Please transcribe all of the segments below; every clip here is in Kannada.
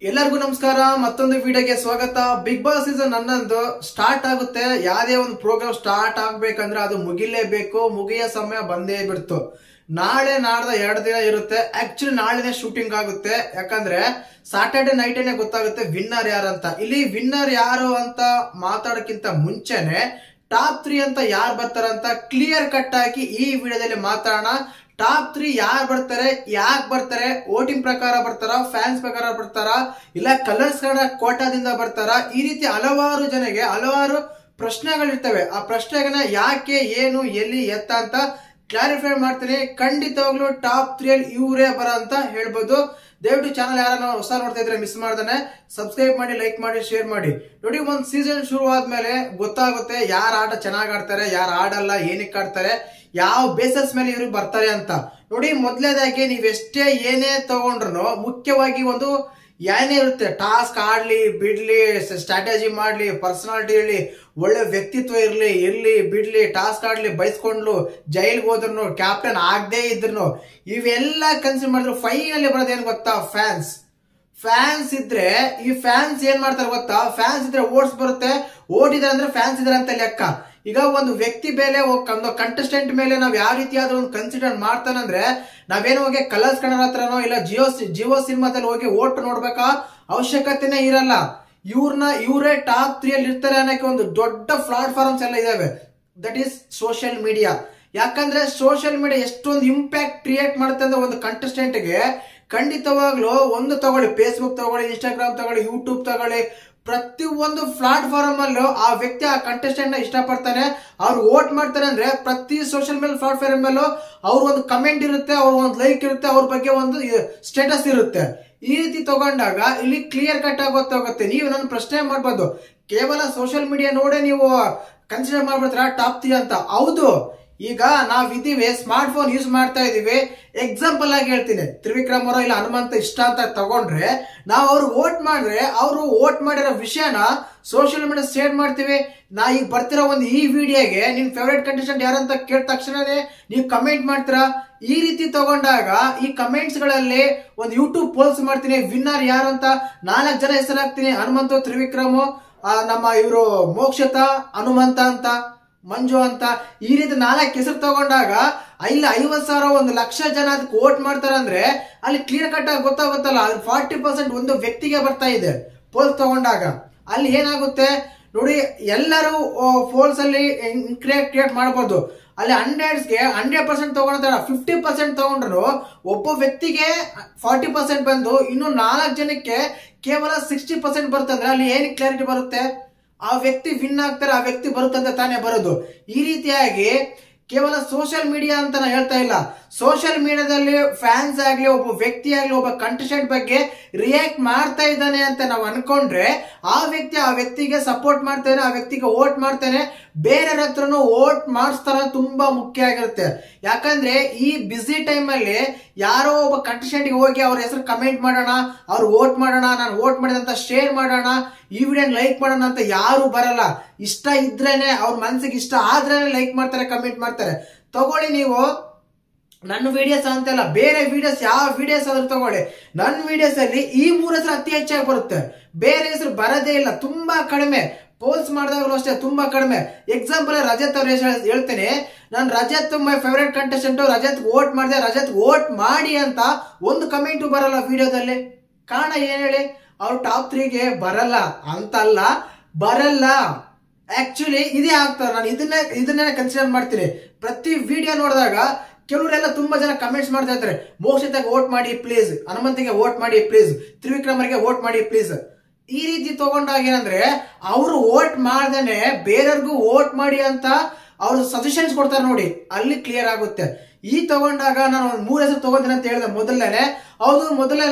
ಎಲ್ಲರಿಗೂ ನಮಸ್ಕಾರ. ಮತ್ತೊಂದು ವಿಡಿಯೋಗೆ ಸ್ವಾಗತ. ಬಿಗ್ ಬಾಸ್ ಸೀಸನ್ 11 ಸ್ಟಾರ್ಟ್ ಆಗುತ್ತೆ. ಯಾವುದೇ ಒಂದು ಪ್ರೋಗ್ರಾಮ್ ಸ್ಟಾರ್ಟ್ ಆಗ್ಬೇಕಂದ್ರೆ ಅದು ಮುಗಿಲೇಬೇಕು. ಮುಗಿಯೋ ಸಮಯ ಬಂದೇ ಬಿಡ್ತು. ನಾಳೆ ನಾಡ್ದ 2 ದಿನ ಇರುತ್ತೆ. ಆಕ್ಚುಲಿ ನಾಳೆನೆ ಶೂಟಿಂಗ್ ಆಗುತ್ತೆ. ಯಾಕಂದ್ರೆ ಸಾಟರ್ಡೆ ನೈಟೇನೆ ಗೊತ್ತಾಗುತ್ತೆ ವಿನ್ನರ್ ಯಾರು ಅಂತ. ಇಲ್ಲಿ ವಿನ್ನರ್ ಯಾರು ಅಂತ ಮಾತಾಡೋಕ್ಕಿಂತ ಮುಂಚೆನೆ ಟಾಪ್ 3 ಅಂತ ಯಾರು ಬರ್ತಾರಂತ ಕ್ಲಿಯರ್ ಕಟ್ ಆಗಿ ಈ ವಿಡಿಯೋದಲ್ಲಿ ಮಾತಾಡೋಣ. ಟಾಪ್ 3 ಯಾರು ಬರ್ತಾರೆ, ಯಾಕೆ ಬರ್ತಾರೆ, ವೋಟಿಂಗ್ ಪ್ರಕಾರ ಬರ್ತಾರ, ಫ್ಯಾನ್ಸ್ ಪ್ರಕಾರ ಬರ್ತಾರ, ಇಲ್ಲ ಕಲರ್ಸ್ ಕೋಟಾದಿಂದ ಬರ್ತಾರ, ಈ ರೀತಿ ಹಲವಾರು ಜನಗೆ ಹಲವಾರು ಪ್ರಶ್ನೆಗಳಿರ್ತವೆ. ಆ ಪ್ರಶ್ನೆಗಳನ್ನ ಯಾಕೆ, ಏನು, ಎಲ್ಲಿ, ಎತ್ತ ಅಂತ ಕ್ಲಾರಿಫೈ ಮಾಡ್ತೀನಿ. ಖಂಡಿತವಾಗ್ಲೂ ಟಾಪ್ 3 ಅಲ್ಲಿ ಇವರೇ ಬರ ಅಂತ ಹೇಳ್ಬೋದು. ದಯವಿಟ್ಟು ಚಾನಲ್ ಯಾರನ್ನ ಹೊಸ ನೋಡ್ತಾ ಇದ್ರೆ ಮಿಸ್ ಮಾಡ್ದಾನೆ ಸಬ್ಸ್ಕ್ರೈಬ್ ಮಾಡಿ, ಲೈಕ್ ಮಾಡಿ, ಶೇರ್ ಮಾಡಿ. ನೋಡಿ, ಒಂದ್ ಸೀಸನ್ ಶುರು ಆದ್ಮೇಲೆ ಗೊತ್ತಾಗುತ್ತೆ ಯಾರು ಆಟ ಚೆನ್ನಾಗ್ ಆಡ್ತಾರೆ, ಯಾರು ಆಡಲ್ಲ, ಏನಕ್ಕೆ ಆಡ್ತಾರೆ, ಯಾವ ಬೇಸಸ್ ಮೇಲೆ ಇವ್ರಿಗೆ ಬರ್ತಾರೆ ಅಂತ. ನೋಡಿ, ಮೊದಲನೇದಾಗಿ ನೀವೆಷ್ಟೇ ಏನೇ ತಗೊಂಡ್ರು ಮುಖ್ಯವಾಗಿ ಒಂದು ಏನೇ ಇರುತ್ತೆ. ಟಾಸ್ಕ್ ಆಡ್ಲಿ ಬಿಡ್ಲಿ, ಸ್ಟ್ರಾಟಜಿ ಮಾಡ್ಲಿ, ಪರ್ಸನಾಲಿಟಿ ಇರ್ಲಿ, ಒಳ್ಳೆ ವ್ಯಕ್ತಿತ್ವ ಇರ್ಲಿ ಬಿಡ್ಲಿ, ಟಾಸ್ಕ್ ಆಡ್ಲಿ, ಬೈಸ್ಕೊಂಡ್ಲು, ಜೈಲ್ಗೆ ಹೋದ್ರು, ಕ್ಯಾಪ್ಟನ್ ಆಗದೆ ಇದ್ರು, ಇವೆಲ್ಲ ಕನ್ಸಿಡರ್ ಮಾಡಿದ್ರು ಫೈನಲಿ ಬರೋದೇನು ಗೊತ್ತಾ? ಫ್ಯಾನ್ಸ್ ಇದ್ರೆ ಈ ಫ್ಯಾನ್ಸ್ ಏನ್ ಮಾಡ್ತಾರೆ ಗೊತ್ತಾ? ಫ್ಯಾನ್ಸ್ ಇದ್ರೆ ಓಟ್ಸ್ ಬರುತ್ತೆ. ಓಟ್ ಇದ್ರೆ ಅಂದ್ರೆ ಫ್ಯಾನ್ಸ್ ಇದ್ರೆ ಅಂತ ಲೆಕ್ಕ. ಈಗ ಒಂದು ವ್ಯಕ್ತಿ ಮೇಲೆ, ಒಂದು ಕಂಟೆಸ್ಟೆಂಟ್ ಮೇಲೆ ನಾವ್ ಯಾವ ರೀತಿ ಆದ್ರೂ ಒಂದು ಕನ್ಸಿಡರ್ ಮಾಡ್ತಾನಂದ್ರೆ ನಾವೇನು ಹೋಗಿ ಕಲರ್ಸ್ ಕನ್ನಡ ಹತ್ರನೋ ಇಲ್ಲ ಜಿಯೋ ಸಿನಿಮಾದಲ್ಲಿ ಹೋಗಿ ಓಟ್ ನೋಡ್ಬೇಕಾ ಅವಶ್ಯಕತೆನೇ ಇರಲ್ಲ. ಇವರೇ ಟಾಪ್ 3 ಅಲ್ಲಿ ಇರ್ತಾರೆ ಅನ್ನೋಕೆ ಒಂದು ದೊಡ್ಡ ಪ್ಲಾಟ್ಫಾರ್ಮ್ಸ್ ಎಲ್ಲ ಇದಾವೆ. That is social media. ಯಾಕಂದ್ರೆ ಸೋಷಿಯಲ್ ಮೀಡಿಯಾ ಎಷ್ಟೊಂದು ಇಂಪ್ಯಾಕ್ಟ್ ಕ್ರಿಯೇಟ್ ಮಾಡುತ್ತೆ ಅಂದ್ರೆ ಒಂದು ಕಂಟೆಸ್ಟೆಂಟ್ಗೆ ಖಂಡಿತವಾಗ್ಲೂ ಒಂದು ತಗೊಳ್ಳಿ, ಫೇಸ್ಬುಕ್ ತಗೊಳ್ಳಿ, ಇನ್ಸ್ಟಾಗ್ರಾಮ್ ತಗೊಳ್ಳಿ, ಯೂಟ್ಯೂಬ್ ತಗೊಳ್ಳಿ, ಪ್ರತಿ ಒಂದು ಪ್ಲಾಟ್ಫಾರ್ಮ್ ಅಲ್ಲೂ ಆ ವ್ಯಕ್ತಿ ಆ ಕಂಟೆಸ್ಟೆಂಟ್ ನ ಇಷ್ಟಪಡ್ತಾನೆ, ಅವ್ರು ವೋಟ್ ಮಾಡ್ತಾರೆ ಅಂದ್ರೆ ಪ್ರತಿ ಸೋಷಿಯಲ್ ಮೀಡಿಯಾ ಪ್ಲಾಟ್ಫಾರ್ಮ್ ಅಲ್ಲೂ ಅವ್ರ ಒಂದು ಕಮೆಂಟ್ ಇರುತ್ತೆ, ಅವ್ರ ಒಂದು ಲೈಕ್ ಇರುತ್ತೆ, ಅವ್ರ ಬಗ್ಗೆ ಒಂದು ಸ್ಟೇಟಸ್ ಇರುತ್ತೆ. ಈ ರೀತಿ ತಗೊಂಡಾಗ ಇಲ್ಲಿ ಕ್ಲಿಯರ್ ಕಟ್ ಆಗಿ ಗೊತ್ತಾಗುತ್ತೆ. ನೀವು ನನ್ನ ಪ್ರಶ್ನೆ ಮಾಡ್ಬೋದು, ಕೇವಲ ಸೋಷಿಯಲ್ ಮೀಡಿಯಾ ನೋಡೇ ನೀವು ಕನ್ಸಿಡರ್ ಮಾಡ್ಬಿಡ್ತಾರ ಟಾಪ್ 3 ಅಂತ? ಹೌದು. ಈಗ ನಾವಿದ್ದೀವಿ, ಸ್ಮಾರ್ಟ್ ಫೋನ್ ಯೂಸ್ ಮಾಡ್ತಾ ಇದೀವಿ. ಎಕ್ಸಾಂಪಲ್ ಆಗಿ ಹೇಳ್ತೀನಿ, ತ್ರಿವಿಕ್ರಮ್ ಅವರ ಇಲ್ಲ ಹನುಮಂತ ಇಷ್ಟ ಅಂತ ತಗೊಂಡ್ರೆ ನಾವು ಅವ್ರು ವೋಟ್ ಮಾಡಿದ್ರೆ ಅವರು ವೋಟ್ ಮಾಡಿರೋ ವಿಷಯನ ಸೋಷಿಯಲ್ ಮೀಡಿಯಾ ಶೇರ್ ಮಾಡ್ತೀವಿ. ನಾ ಈಗ ಬರ್ತಿರೋ ಒಂದು ಈ ವಿಡಿಯೋಗೆ ನಿನ್ ಫೇವ್ರೇಟ್ ಕಂಟೆಸ್ಟೆಂಟ್ ಯಾರಂತ ಕೇಳಿದ ತಕ್ಷಣನೇ ನೀವು ಕಮೆಂಟ್ ಮಾಡ್ತೀರಾ. ಈ ರೀತಿ ತಗೊಂಡಾಗ ಈ ಕಮೆಂಟ್ಸ್ ಗಳಲ್ಲಿ ಒಂದು ಯೂಟ್ಯೂಬ್ ಪೋಲ್ಸ್ ಮಾಡ್ತೀನಿ, ವಿನ್ನರ್ ಯಾರು ಅಂತ 4 ಜನ ಹೆಸರು ಹಾಕ್ತೀನಿ. ಹನುಮಂತ, ತ್ರಿವಿಕ್ರಮ್, ನಮ್ಮ ಇವರು ಮೋಕ್ಷತಾ, ಹನುಮಂತ ಅಂತ, ಮಂಜು ಅಂತ, ಈ ರೀತಿ 4 ಹೆಸರು ತಗೊಂಡಾಗ ಇಲ್ಲ 50,000 1,00,000 ಜನ ಅದಕ್ಕೆ ವೋಟ್ ಮಾಡ್ತಾರಂದ್ರೆ ಅಲ್ಲಿ ಕ್ಲಿಯರ್ ಕಟ್ ಆಗಿ ಗೊತ್ತಾಗುತ್ತಲ್ಲ. ಅದು 40% ಒಂದು ವ್ಯಕ್ತಿಗೆ ಬರ್ತಾ ಇದೆ ಪೋಲ್ಸ್ ತಗೊಂಡಾಗ. ಅಲ್ಲಿ ಏನಾಗುತ್ತೆ ನೋಡಿ, ಎಲ್ಲರೂ ಪೋಲ್ಸ್ ಅಲ್ಲಿ ಕ್ರಿಯೇಟ್ ಮಾಡಬಹುದು. ಅಲ್ಲಿ 100% ತಗೊಂಡ್ರೆ 50% ತಗೊಂಡ್ರು ಒಬ್ಬ ವ್ಯಕ್ತಿಗೆ 40% ಬಂದು ಇನ್ನು 4 ಜನಕ್ಕೆ ಕೇವಲ 60% ಬರ್ತಂದ್ರೆ ಅಲ್ಲಿ ಏನ್ ಕ್ಲಾರಿಟಿ ಬರುತ್ತೆ? ಆ ವ್ಯಕ್ತಿ ವಿನ್ ಆಗ್ತಾರೆ, ಆ ವ್ಯಕ್ತಿ ಬರುತ್ತಂತ ತಾನೇ ಬರೋದು. ಈ ರೀತಿಯಾಗಿ ಕೇವಲ ಸೋಷಿಯಲ್ ಮೀಡಿಯಾ ಅಂತ ನಾನು ಹೇಳ್ತಾ ಇಲ್ಲ. ಸೋಷಿಯಲ್ ಮೀಡಿಯಾದಲ್ಲಿ ಫ್ಯಾನ್ಸ್ ಆಗ್ಲಿ, ಒಬ್ಬ ವ್ಯಕ್ತಿ ಆಗ್ಲಿ, ಒಬ್ಬ ಕಂಟೆಸ್ಟೆಂಟ್ ಬಗ್ಗೆ ರಿಯಾಕ್ಟ್ ಮಾಡ್ತಾ ಇದ್ದಾನೆ ಅಂತ ನಾವು ಅನ್ಕೊಂಡ್ರೆ ಆ ವ್ಯಕ್ತಿಗೆ ಸಪೋರ್ಟ್ ಮಾಡ್ತಾನೆ, ಆ ವ್ಯಕ್ತಿಗೆ ವೋಟ್ ಮಾಡ್ತಾನೆ, ಬೇರೆ ಹತ್ರನು ವೋಟ್ ಮಾಡಿಸ್ತಾರ. ತುಂಬಾ ಮುಖ್ಯ ಆಗಿರುತ್ತೆ. ಯಾಕಂದ್ರೆ ಈ ಬಿಸಿ ಟೈಮ್ ಅಲ್ಲಿ ಯಾರೋ ಒಬ್ಬ ಕಂಟೆಸ್ಟೆಂಟ್ ಹೋಗಿ ಅವ್ರ ಹೆಸರು ಕಮೆಂಟ್ ಮಾಡೋಣ, ಅವ್ರು ವೋಟ್ ಮಾಡೋಣ, ನಾನು ವೋಟ್ ಮಾಡಿದಂತ ಶೇರ್ ಮಾಡೋಣ, ಈ ವಿಡಿಯೋ ಲೈಕ್ ಮಾಡೋಣ ಅಂತ ಯಾರು ಬರಲ್ಲ. ಇಷ್ಟ ಇದ್ರೇನೆ, ಅವ್ರ ಮನ್ಸಿಗೆ ಇಷ್ಟ ಆದ್ರೇನೆ ಲೈಕ್ ಮಾಡ್ತಾರೆ, ಕಮೆಂಟ್ ಮಾಡ್ತಾರೆ. ತಗೊಳ್ಳಿ, ನೀವು ನನ್ನ ವಿಡಿಯೋಸ್ ಅಂತಲ್ಲ, ಬೇರೆ ವಿಡಿಯೋಸ್ ಯಾವ ವಿಡಿಯೋಸ್ ಆದ್ರೂ ತಗೊಳ್ಳಿ, ನನ್ನ ವಿಡಿಯೋಸ್ ಅಲ್ಲಿ ಈ 3 ಹೆಸರು ಅತಿ ಹೆಚ್ಚಾಗಿ ಬರುತ್ತೆ. ಬೇರೆ ಹೆಸರು ಬರೋದೇ ಇಲ್ಲ, ತುಂಬಾ ಕಡಿಮೆ. ಪೋಲ್ಸ್ ಮಾಡಿದಾಗಲೂ ಅಷ್ಟೇ ತುಂಬಾ ಕಡಿಮೆ. ಎಕ್ಸಾಂಪಲ್ ರಜತ್ ಅವ್ರ ಹೇಳ್ತೇನೆ, ನಾನು Rajat my favourite contestant, Rajat vote ಮಾಡಿದೆ, ರಜತ್ ವೋಟ್ ಮಾಡಿ ಅಂತ ಒಂದು ಕಮೆಂಟ್ ಬರಲ್ಲ ವಿಡಿಯೋದಲ್ಲಿ. ಕಾರಣ ಏನ್ ಹೇಳಿ? ಅವ್ರು ಟಾಪ್ 3ಗೆ ಬರಲ್ಲ ಅಂತಲ್ಲ, ಬರಲ್ಲ. ಆಕ್ಚುಲಿ ಇದೇ ಆಗ್ತಾರೆ. ನಾನು ಇದನ್ನೇ ಕನ್ಸಿಡರ್ ಮಾಡ್ತೀನಿ. ಪ್ರತಿ ವಿಡಿಯೋ ನೋಡಿದಾಗ ಕೆಲವರೆಲ್ಲ ತುಂಬಾ ಜನ ಕಮೆಂಟ್ಸ್ ಮಾಡ್ತಾ ಇರ್ತಾರೆ, ಮೋಕ್ಷಿತಾಗ ವೋಟ್ ಮಾಡಿ ಪ್ಲೀಸ್, ಹನುಮಂತಿಗೆ ವೋಟ್ ಮಾಡಿ ಪ್ಲೀಸ್, ತ್ರಿವಿಕ್ರಮರಿಗೆ ವೋಟ್ ಮಾಡಿ ಪ್ಲೀಸ್. ಈ ರೀತಿ ತಗೊಂಡಾಗ ಏನಂದ್ರೆ ಅವರು ವೋಟ್ ಮಾಡ್ದೇನೆ ಬೇರೆಯವ್ರಿಗೂ ವೋಟ್ ಮಾಡಿ ಅಂತ ಅವ್ರು ಸಜೆಷನ್ಸ್ ಕೊಡ್ತಾರೆ. ನೋಡಿ, ಅಲ್ಲಿ ಕ್ಲಿಯರ್ ಆಗುತ್ತೆ. ಈ ತಗೊಂಡಾಗ ನಾನು 3 ಹೆಸರು ತಗೊಂತೀನಿ ಅಂತ ಹೇಳಿದೆ. ಮೊದಲನೇ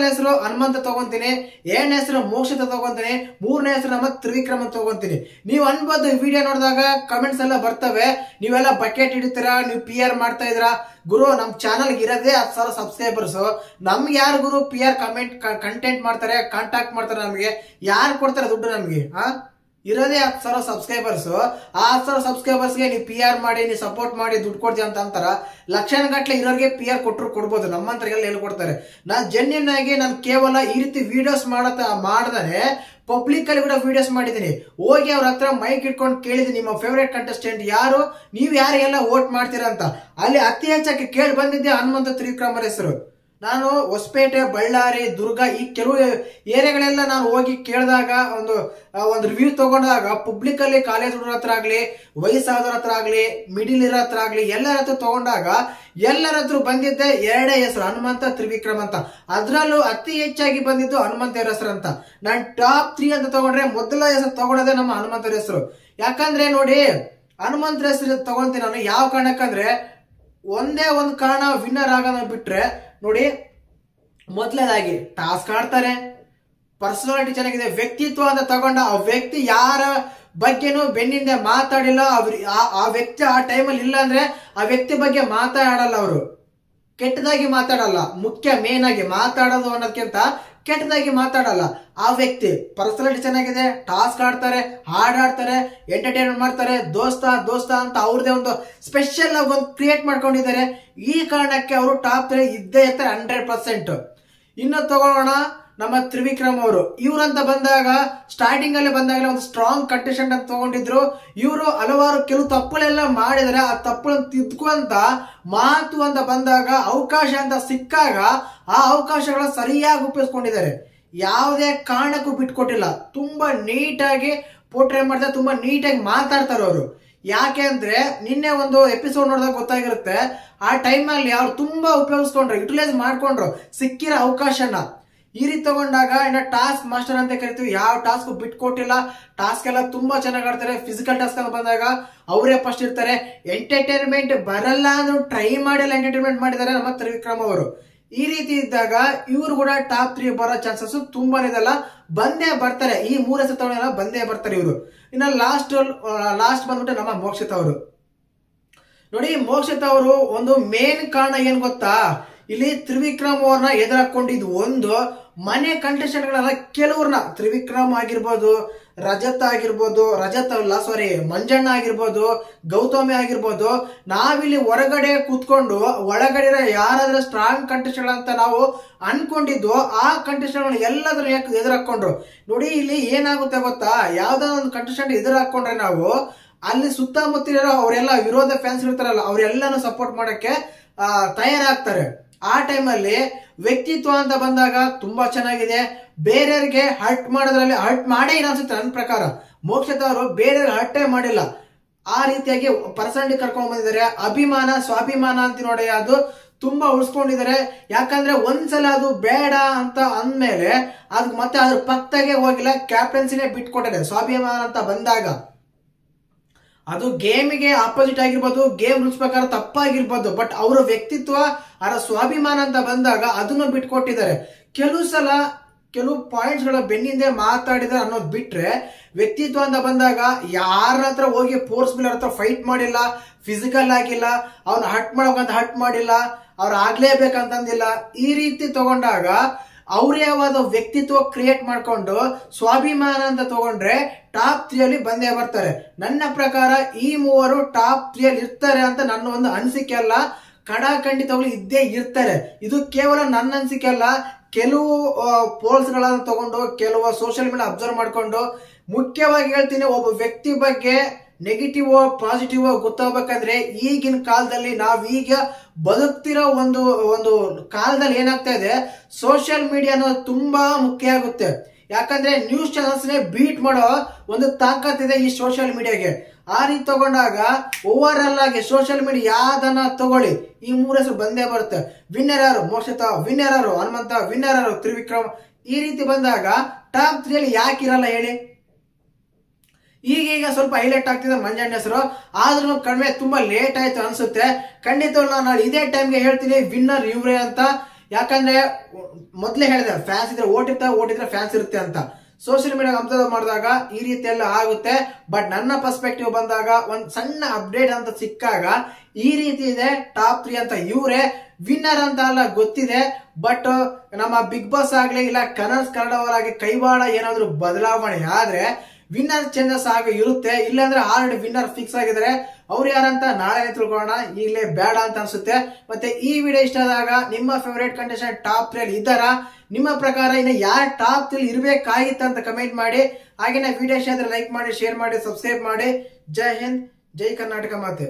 ಹೆಸರು ಹನುಮಂತ ತಗೊಂತೀನಿ, 2ನೇ ಹೆಸರು ಮೋಕ್ಷಿತ ತಗೊಂತೀನಿ, 3ನೇ ಹೆಸರು ನಮ್ಮ ತ್ರಿವಿಕ್ರಮ ತಗೊಂತೀನಿ. ನೀವು ಅನ್ಬೋದು ವಿಡಿಯೋ ನೋಡಿದಾಗ ಕಮೆಂಟ್ಸ್ ಎಲ್ಲ ಬರ್ತವೆ, ನೀವೆಲ್ಲ ಬಕೆಟ್ ಹಿಡಿತೀರಾ, ನೀವು PR ಮಾಡ್ತಾ ಇದ್ರ. ಗುರು, ನಮ್ ಚಾನಲ್ ಇರೋದೇ 10,000 ಸಬ್ಸ್ಕ್ರೈಬರ್ಸ್. ನಮ್ಗೆ ಯಾರು ಗುರು PR ಕಂಟೆಂಟ್ ಮಾಡ್ತಾರೆ, ಕಾಂಟ್ಯಾಕ್ಟ್ ಮಾಡ್ತಾರೆ? ನಮ್ಗೆ ಯಾರು ಕೊಡ್ತಾರೆ ದುಡ್ಡು? ನಮ್ಗೆ ಇರೋದೇ 10,000 ಸಬ್ಸ್ಕ್ರೈಬರ್ಸ್. ಆ 10,000 ಸಬ್ಸ್ಕ್ರೈಬರ್ಸ್ಗೆ ನೀವು PR ಮಾಡಿ, ನೀವು ಸಪೋರ್ಟ್ ಮಾಡಿ, ದುಡ್ಡು ಕೊಡ್ತೀವಿ ಅಂತ ಅಂತಾರ. ಲಕ್ಷಣ ಗಟ್ಟಲೆ ಇರೋರಿಗೆ PR ಕೊಟ್ಟರು ಕೊಡ್ಬೋದು, ನಮ್ಮಂತರಿಗೆಲ್ಲ ಹೇಳ್ಕೊಡ್ತಾರೆ. ನಾನು ಜೆನ್ಯೂನ್ ಆಗಿ ನಾನು ಕೇವಲ ಈ ರೀತಿ ವಿಡಿಯೋಸ್ ಮಾಡದಾನೆ ಪಬ್ಲಿಕ್ ಅಲ್ಲಿ ಕೂಡ ವಿಡಿಯೋಸ್ ಮಾಡಿದೀನಿ. ಹೋಗಿ ಅವ್ರ ಹತ್ರ ಮೈಕ್ ಇಟ್ಕೊಂಡು ಕೇಳಿದೀನಿ, ನಿಮ್ಮ ಫೇವರೇಟ್ ಕಂಟೆಸ್ಟೆಂಟ್ ಯಾರು, ನೀವು ಯಾರಿಗೆಲ್ಲ ವೋಟ್ ಮಾಡ್ತೀರಾ ಅಂತ. ಅಲ್ಲಿ ಅತಿ ಹೆಚ್ಚಾಗಿ ಕೇಳಿ ಬಂದಿದ್ದೆ ಹನುಮಂತ ತ್ರಿವಿಕ್ರಮರ ಹೆಸರು. ನಾನು ಹೊಸಪೇಟೆ, ಬಳ್ಳಾರಿ, ದುರ್ಗ ಈ ಕೆಲವು ಏರಿಯಾಗಳೆಲ್ಲ ನಾನು ಹೋಗಿ ಕೇಳಿದಾಗ ಒಂದು ರಿವ್ಯೂ ತಗೊಂಡಾಗ ಪಬ್ಲಿಕ್ ಅಲ್ಲಿ ಕಾಲೇಜ್ ಹುಡುಗರ ಹತ್ರ ಆಗ್ಲಿ, ವಯಸ್ಸಾದವ್ರ ಹತ್ರ ಆಗ್ಲಿ, ಮಿಡಿಲ್ ಇರೋ ಹತ್ರ ಆಗ್ಲಿ, ಎಲ್ಲರ ಹತ್ರ ತಗೊಂಡಾಗ ಎಲ್ಲರ ಹತ್ರ ಬಂದಿದ್ದೆ ಎರಡೇ ಹೆಸರು, ಹನುಮಂತ ತ್ರಿವಿಕ್ರಮ್ ಅಂತ. ಅದ್ರಲ್ಲೂ ಅತಿ ಹೆಚ್ಚಾಗಿ ಬಂದಿದ್ದು ಹನುಮಂತ ಹೆಸರು ಅಂತ. ನಾನು ಟಾಪ್ 3 ಅಂತ ತಗೊಂಡ್ರೆ ಮೊದಲ ಹೆಸರು ತಗೊಂಡದೆ ನಮ್ಮ ಹನುಮಂತರ ಹೆಸರು. ಯಾಕಂದ್ರೆ ನೋಡಿ, ಹನುಮಂತರ ಹೆಸರು ತಗೊಂತೀನಿ ನಾನು ಯಾವ ಕಾರಣಕ್ಕಂದ್ರೆ ಒಂದೇ ಒಂದು ಕಾರಣ, ವಿನ್ನರ್ ಆಗೋದನ್ನ ಬಿಟ್ರೆ ನೋಡಿ, ಮೊದಲನೇದಾಗಿ ಟಾಸ್ಕ್ ಆಡ್ತಾರೆ, ಪರ್ಸನಾಲಿಟಿ ಚೆನ್ನಾಗಿದೆ, ವ್ಯಕ್ತಿತ್ವ ಅಂತ ತಗೊಂಡ ಆ ವ್ಯಕ್ತಿ ಯಾರ ಬಗ್ಗೆನೂ ಬೆನ್ನಿಂದ ಮಾತಾಡಿಲ್ಲ. ಆ ವ್ಯಕ್ತಿ ಆ ಟೈಮಲ್ಲಿ ಇಲ್ಲ ಅಂದ್ರೆ ಆ ವ್ಯಕ್ತಿ ಬಗ್ಗೆ ಮಾತಾಡಲ್ಲ, ಅವರು ಕೆಟ್ಟದಾಗಿ ಮಾತಾಡಲ್ಲ. ಮುಖ್ಯ ಮೇನ್ ಆಗಿ ಮಾತಾಡೋದು ಅನ್ನೋದಕ್ಕಿಂತ ಕೆಟ್ಟದಾಗಿ ಮಾತಾಡಲ್ಲ. ಆ ವ್ಯಕ್ತಿ ಪರ್ಸನಾಲಿಟಿ ಚೆನ್ನಾಗಿದೆ, ಟಾಸ್ಕ್ ಆಡ್ತಾರೆ, ಹಾಡಾಡ್ತಾರೆ, ಎಂಟರ್ಟೈನ್ಮೆಂಟ್ ಮಾಡ್ತಾರೆ, ದೋಸ್ತ ದೋಸ್ತ ಅಂತ ಅವ್ರದೇ ಒಂದು ಸ್ಪೆಷಲ್ ಆಗಿ ಒಂದು ಕ್ರಿಯೇಟ್ ಮಾಡ್ಕೊಂಡಿದ್ದಾರೆ. ಈ ಕಾರಣಕ್ಕೆ ಅವರು ಟಾಪ್ 3 ಇದ್ದೇ ಇರ್ತಾರೆ 100%. ಇನ್ನು ತಗೊಳ್ಳೋಣ ನಮ್ಮ ತ್ರಿವಿಕ್ರಮ್ ಅವರು. ಇವ್ರಂತ ಬಂದಾಗ ಸ್ಟಾರ್ಟಿಂಗ್ ಅಲ್ಲಿ ಬಂದಾಗಲೇ ಒಂದು ಸ್ಟ್ರಾಂಗ್ ಕಂಟೆಸ್ಟೆಂಟ್ ಅಂತ ತಗೊಂಡಿದ್ರು. ಇವರು ಹಲವಾರು ಕೆಲವು ತಪ್ಪುಗಳೆಲ್ಲ ಮಾಡಿದರೆ ಆ ತಪ್ಪುಗಳನ್ನು ತಿದ್ದುಕೊಂತ ಮಾತು ಅಂತ ಬಂದಾಗ, ಅವಕಾಶ ಅಂತ ಸಿಕ್ಕಾಗ ಆ ಅವಕಾಶಗಳ ಸರಿಯಾಗಿ ಉಪಯೋಗಿಸ್ಕೊಂಡಿದ್ದಾರೆ. ಯಾವುದೇ ಕಾರಣಕ್ಕೂ ಬಿಟ್ಕೊಟ್ಟಿಲ್ಲ. ತುಂಬಾ ನೀಟಾಗಿ ಪೋರ್ಟ್ರೇ ಮಾಡ್ತಾರೆ, ತುಂಬಾ ನೀಟಾಗಿ ಮಾತಾಡ್ತಾರೆ ಅವರು. ಯಾಕೆ ಅಂದ್ರೆ ನಿನ್ನೆ ಒಂದು ಎಪಿಸೋಡ್ ನೋಡಿದಾಗ ಗೊತ್ತಾಗಿರುತ್ತೆ, ಆ ಟೈಮಲ್ಲಿ ಅವ್ರು ತುಂಬಾ ಉಪಯೋಗಿಸ್ಕೊಂಡ್ರು, ಯುಟಿಲೈಸ್ ಮಾಡ್ಕೊಂಡ್ರು ಸಿಕ್ಕಿರೋ ಅವಕಾಶನ. ಈ ರೀತಿ ತಗೊಂಡಾಗ ಇನ್ನ ಟಾಸ್ಕ್ ಮಾಸ್ಟರ್ ಅಂತ ಕರಿತೀವಿ, ಯಾವ ಟಾಸ್ಕ್ ಬಿಟ್ಕೊಟ್ಟಿಲ್ಲ. ಟಾಸ್ಕ್ ಎಲ್ಲ ತುಂಬಾ ಚೆನ್ನಾಗಿ ಆಡ್ತಾರೆ. ಫಿಸಿಕಲ್ ಟಾಸ್ಕ್ ಅಂತ ಬಂದಾಗ ಅವರೇ ಫಸ್ಟ್ ಇರ್ತಾರೆ. ಎಂಟರ್ಟೈನ್ಮೆಂಟ್ ಬರಲ್ಲ ಅಂದ್ರೂ ಟ್ರೈ ಮಾಡಿ ಎಂಟರ್ಟೈನ್ಮೆಂಟ್ ಮಾಡಿದ್ದಾರೆ ನಮ್ಮ ತ್ರಿವಿಕ್ರಮ್ ಅವರು. ಈ ರೀತಿ ಇದ್ದಾಗ ಇವರು ಕೂಡ ಟಾಪ್ 3 ಬರೋ ಚಾನ್ಸಸ್ ತುಂಬಾ ಇದೆಲ್ಲ, ಬಂದೇ ಬರ್ತಾರೆ. ಈ 3 ಹೆಸರು ತಗೊಂಡೆಲ್ಲ ಬಂದೇ ಬರ್ತಾರೆ ಇವರು. ಇನ್ನ ಲಾಸ್ಟ್ ಬಂದ್ಬಿಟ್ಟು ನಮ್ಮ ಮೋಕ್ಷಿತ ಅವರು. ನೋಡಿ, ಮೋಕ್ಷಿತ ಅವರು ಒಂದು ಮೇನ್ ಕಾರಣ ಏನ್ ಗೊತ್ತಾ, ಇಲ್ಲಿ ತ್ರಿವಿಕ್ರಮ್ ಅವ್ರನ್ನ ಎದುರಾಕೊಂಡಿದ್ದು ಒಂದು ಮನೆ ಕಂಟೆಸ್ಟೆಂಟ್ಗಳೆಲ್ಲ ಕೆಲವ್ರನ್ನ, ತ್ರಿವಿಕ್ರಮ್ ಆಗಿರ್ಬೋದು, ಮಂಜಣ್ಣ ಆಗಿರ್ಬೋದು, ಗೌತಮಿ ಆಗಿರ್ಬೋದು, ನಾವಿಲ್ಲಿ ಹೊರಗಡೆ ಕೂತ್ಕೊಂಡು ಒಳಗಡೆ ಯಾರಾದ್ರೂ ಸ್ಟ್ರಾಂಗ್ ಕಂಟೆಸ್ಟೆಂಟ್ ಅಂತ ನಾವು ಅನ್ಕೊಂಡಿದ್ದು ಆ ಕಂಟೆಸ್ಟೆಂಟ್ ಎಲ್ಲಾದ್ರೂ ಎದುರಾಕೊಂಡ್ರು. ನೋಡಿ, ಇಲ್ಲಿ ಏನಾಗುತ್ತೆ ಗೊತ್ತಾ, ಯಾವ್ದಾದ್ರು ಒಂದು ಕಂಟೆಸ್ಟೆಂಟ್ ಎದುರಾಕೊಂಡ್ರೆ ನಾವು ಅಲ್ಲಿ ಸುತ್ತಮುತ್ತಲಿರೋ ಅವರೆಲ್ಲ ವಿರೋಧ ಫ್ಯಾನ್ಸ್ ಇರ್ತಾರಲ್ಲ, ಅವರೆಲ್ಲಾನು ಸಪೋರ್ಟ್ ಮಾಡಕ್ಕೆ ತಯಾರಾಗ್ತಾರೆ. ಆ ಟೈಮಲ್ಲಿ ವ್ಯಕ್ತಿತ್ವ ಅಂತ ಬಂದಾಗ ತುಂಬಾ ಚೆನ್ನಾಗಿದೆ. ಬೇರೆಯವರಿಗೆ ಹರ್ಟ್ ಮಾಡೋದ್ರಲ್ಲಿ ಹರ್ಟ್ ಮಾಡೇ ಇಲ್ಲ ಅನ್ಸುತ್ತೆ ನನ್ನ ಪ್ರಕಾರ. ಮೋಕ್ಷಿತ ಅವರು ಬೇರೆಯವ್ರಿಗೆ ಹರ್ಟೇ ಮಾಡಿಲ್ಲ. ಆ ರೀತಿಯಾಗಿ ಪರ್ಸನಾಲಿಟಿ ಕರ್ಕೊಂಡ್ ಬಂದಿದ್ದಾರೆ. ಅಭಿಮಾನ, ಸ್ವಾಭಿಮಾನ ಅಂತ ನೋಡಿ, ಅದು ತುಂಬಾ ಉಳಿಸ್ಕೊಂಡಿದ್ದಾರೆ. ಯಾಕಂದ್ರೆ ಒಂದ್ಸಲ ಅದು ಬೇಡ ಅಂತ ಅಂದ್ಮೇಲೆ ಅದಕ್ಕೆ ಮತ್ತೆ ಅದ್ರ ಪಕ್ಕದಾಗೆ ಹೋಗಿಲ್ಲ, ಕ್ಯಾಪ್ಟನ್ಸಿನೇ ಬಿಟ್ಕೊಟ್ಟಿದೆ. ಸ್ವಾಭಿಮಾನ ಅಂತ ಬಂದಾಗ ಅದು ಗೇಮಿಗೆ ಆಪೋಸಿಟ್ ಆಗಿರ್ಬೋದು, ಗೇಮ್ ರೂಲ್ಸ್ ಪ್ರಕಾರ ತಪ್ಪಾಗಿರ್ಬೋದು, ಬಟ್ ಅವರ ವ್ಯಕ್ತಿತ್ವ, ಅವರ ಸ್ವಾಭಿಮಾನ ಅಂತ ಬಂದಾಗ ಅದನ್ನು ಬಿಟ್ಕೊಟ್ಟಿದ್ದಾರೆ. ಕೆಲವು ಪಾಯಿಂಟ್ಸ್ ಗಳ ಬೆನ್ನಿಂದೆ ಮಾತಾಡಿದ್ರೆ ಅನ್ನೋದು ಬಿಟ್ರೆ, ವ್ಯಕ್ತಿತ್ವ ಅಂತ ಬಂದಾಗ ಯಾರ ಹತ್ರ ಹೋಗಿ ಫೋರ್ಸ್ಫುಲ್ ಹತ್ರ ಫೈಟ್ ಮಾಡಿಲ್ಲ, ಫಿಸಿಕಲ್ ಆಗಿಲ್ಲ, ಅವ್ನ ಹಟ್ ಮಾಡೋಕಂತ ಹಟ್ ಮಾಡಿಲ್ಲ, ಅವ್ರು ಆಗ್ಲೇಬೇಕಂತಂದಿಲ್ಲ. ಈ ರೀತಿ ತಗೊಂಡಾಗ ಅವ್ರೇ ಆದ ವ್ಯಕ್ತಿತ್ವ ಕ್ರಿಯೇಟ್ ಮಾಡ್ಕೊಂಡು ಸ್ವಾಭಿಮಾನ ಅಂತ ತಗೊಂಡ್ರೆ ಟಾಪ್ 3 ಅಲ್ಲಿ ಬಂದೇ ಬರ್ತಾರೆ. ನನ್ನ ಪ್ರಕಾರ ಈ ಮೂವರು ಟಾಪ್ 3 ಅಲ್ಲಿ ಇರ್ತಾರೆ ಅಂತ ನನ್ನ ಒಂದು ಅನಿಸಿಕೆ ಅಲ್ಲ, ಖಂಡಿತವಾಗ್ಲೂ ಇದ್ದೇ ಇರ್ತಾರೆ. ಇದು ಕೇವಲ ನನ್ನ ಅನಿಸಿಕೆ ಅಲ್ಲ, ಕೆಲವು ಪೋಲ್ಸ್ ಗಳನ್ನ ತಗೊಂಡು, ಕೆಲವು ಸೋಷಿಯಲ್ ಮೀಡಿಯಾ ಅಬ್ಸರ್ವ್ ಮಾಡ್ಕೊಂಡು, ಮುಖ್ಯವಾಗಿ ಹೇಳ್ತೀನಿ, ಒಬ್ಬ ವ್ಯಕ್ತಿ ಬಗ್ಗೆ ನೆಗೆಟಿವ್ ಪಾಸಿಟಿವ್ ಗೊತ್ತಾಗಬೇಕಂದ್ರೆ ಈಗಿನ ಕಾಲದಲ್ಲಿ ನಾವೀಗ ಬದುಕ್ತಿರೋ ಒಂದು ಕಾಲದಲ್ಲಿ ಏನಾಗ್ತಾ ಇದೆ, ಸೋಷಿಯಲ್ ಮೀಡಿಯಾ ಅನ್ನೋದು ತುಂಬಾ ಮುಖ್ಯ ಆಗುತ್ತೆ. ಯಾಕಂದ್ರೆ ನ್ಯೂಸ್ ಚಾನಲ್ಸ್ ಬೀಟ್ ಮಾಡೋ ಒಂದು ತಾಕತ್ ಇದೆ ಈ ಸೋಷಿಯಲ್ ಮೀಡಿಯಾಗೆ. ಆ ರೀತಿ ತಗೊಂಡಾಗ ಓವರ್ ಆಗಿ ಸೋಷಿಯಲ್ ಮೀಡಿಯಾ ಯಾವ್ದನ್ನ ತಗೊಳ್ಳಿ, ಈ 3 ಹೆಸರು ಬಂದೇ ಬರುತ್ತೆ. ವಿನ್ನರ್ ಯಾರು? ಮೋಕ್ಷಿತ. ವಿನ್ನರ್ ಯಾರು? ಹನುಮಂತ. ವಿನ್ನರ್ ಯಾರು? ತ್ರಿವಿಕ್ರಮ್. ಈ ರೀತಿ ಬಂದಾಗ ಟಾಪ್ 3 ಅಲ್ಲಿ ಯಾಕಿರಲ್ಲ ಹೇಳಿ? ಈಗ ಸ್ವಲ್ಪ ಹೈಲೈಟ್ ಆಗ್ತಿದೆ ಮಂಜಣ್ಣ ಹೆಸರು, ಆದ್ರೂ ಕಡಿಮೆ, ತುಂಬಾ ಲೇಟ್ ಆಯ್ತು ಅನ್ಸುತ್ತೆ. ಖಂಡಿತವಲ್ಲ ನಾನು ಇದೇ ಟೈಮ್ಗೆ ಹೇಳ್ತೀನಿ ವಿನ್ನರ್ ಇವ್ರೆ ಅಂತ. ಯಾಕಂದ್ರೆ ಮೊದ್ಲೇ ಹೇಳಿದೆ, ಫ್ಯಾನ್ಸ್ ಇದ್ರೆ ಓಟಿದ್ರೆ ಫ್ಯಾನ್ಸ್ ಇರುತ್ತೆ ಅಂತ. ಸೋಷಿಯಲ್ ಮೀಡಿಯಾ ಅಬ್ಸರ್ವ್ ಮಾಡಿದಾಗ ಈ ರೀತಿ ಎಲ್ಲ ಆಗುತ್ತೆ. ಬಟ್ ನನ್ನ ಪರ್ಸ್ಪೆಕ್ಟಿವ್ ಬಂದಾಗ ಒಂದ್ ಸಣ್ಣ ಅಪ್ಡೇಟ್ ಅಂತ ಸಿಕ್ಕಾಗ ಈ ರೀತಿ ಇದೆ, ಟಾಪ್ 3 ಅಂತ ಇವ್ರೆ ವಿನ್ನರ್ ಅಂತ ಅಲ್ಲ ಗೊತ್ತಿದೆ. ಬಟ್ ನಮ್ಮ ಬಿಗ್ ಬಾಸ್ ಆಗ್ಲಿ ಇಲ್ಲ ಕನ್ನಡವರಾಗಿ ಕೈವಾಡ ಏನಾದ್ರು ಬದಲಾವಣೆ ಆದ್ರೆ ವಿನ್ನರ್ ಚೇಂಜಸ್ ಆಗಿ ಇರುತ್ತೆ. ಇಲ್ಲಾಂದ್ರೆ ಆಲ್ರೆಡಿ ವಿನ್ನರ್ ಫಿಕ್ಸ್ ಆಗಿದ್ದಾರೆ. ಅವ್ರು ಯಾರಂತ ನಾಳೆ ತಿಳ್ಕೊಳ್ಳೋಣ, ಈಗಲೇ ಬೇಡ ಅಂತ ಅನ್ಸುತ್ತೆ. ಮತ್ತೆ ಈ ವಿಡಿಯೋ ಇಷ್ಟ ಆದಾಗ ನಿಮ್ಮ ಫೇವರೇಟ್ ಕಂಟೆಸ್ಟೆಂಟ್ ಟಾಪ್ 3 ಇದ್ದಾರ? ನಿಮ್ಮ ಪ್ರಕಾರ ಇನ್ನು ಯಾರು ಟಾಪ್ 3 ಇರ್ಬೇಕಾಗಿತ್ತ ಅಂತ ಕಮೆಂಟ್ ಮಾಡಿ. ಹಾಗೇನೆ ವಿಡಿಯೋ ಇಷ್ಟ ಆದ್ರೆ ಲೈಕ್ ಮಾಡಿ, ಶೇರ್ ಮಾಡಿ, ಸಬ್ಸ್ಕ್ರೈಬ್ ಮಾಡಿ. ಜೈ ಹಿಂದ್, ಜೈ ಕರ್ನಾಟಕ ಮಾತೆ.